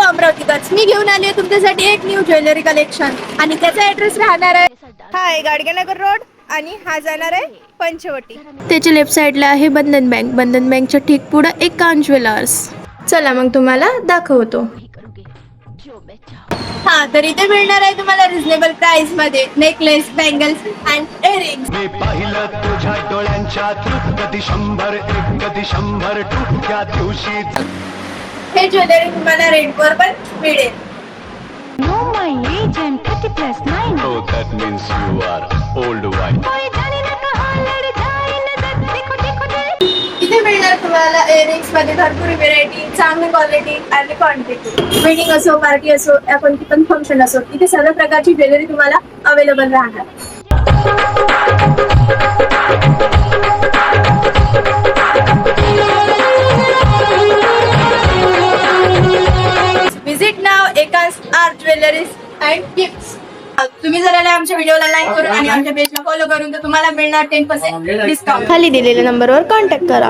अमरावतीकच मी घेऊन आले तुमच्यासाठी एक न्यू ज्वेलरी कलेक्शन आणि त्याचा ॲड्रेस राहणार आहे हा आहे गाडगेनगर रोड आणि हा जाणार आहे पंचवटी. त्याच्या लेफ्ट साईडला आहे बंधन बँक. बंधन बँकच्या ठीक पुढं एकांश ज्वेलर्स. चला मग तुम्हाला दाखवतो. हा तर इथे मिळणार आहे तुम्हाला रिझनेबल प्राइस मध्ये नेकलेस, बँगल्स अँड इयरिंग्स. मी पाहिलं तुझ्या डोळ्यांच्यात कधी 100 एक कधी 100 टू त्या दिवशी. हे ज्वेलरी तुम्हाला रेंटवर पण मिळेल. No, my age, I'm 30 plus 9. Oh, that means you are old wine. इथे मिळणार तुम्हाला इयरिंग्स मध्ये भरपूर व्हेरायटी, चांगली क्वालिटी आणि क्वांटिटी. वेडिंग असो, पार्टी असो, या कोणती पण फंक्शन असो, इथे सर्व प्रकारची ज्वेलरी तुम्हाला अवेलेबल राहणार. Visit now Ekansh art jewelleries and gifts. तुम्ही जर आले आमच्या व्हिडिओला लाईक करून आणि आमच्या पेजला फॉलो करून तर तुम्हाला मिळणार 10% डिस्काउंट. खाली दिलेल्या नंबरवर कॉन्टॅक्ट करा.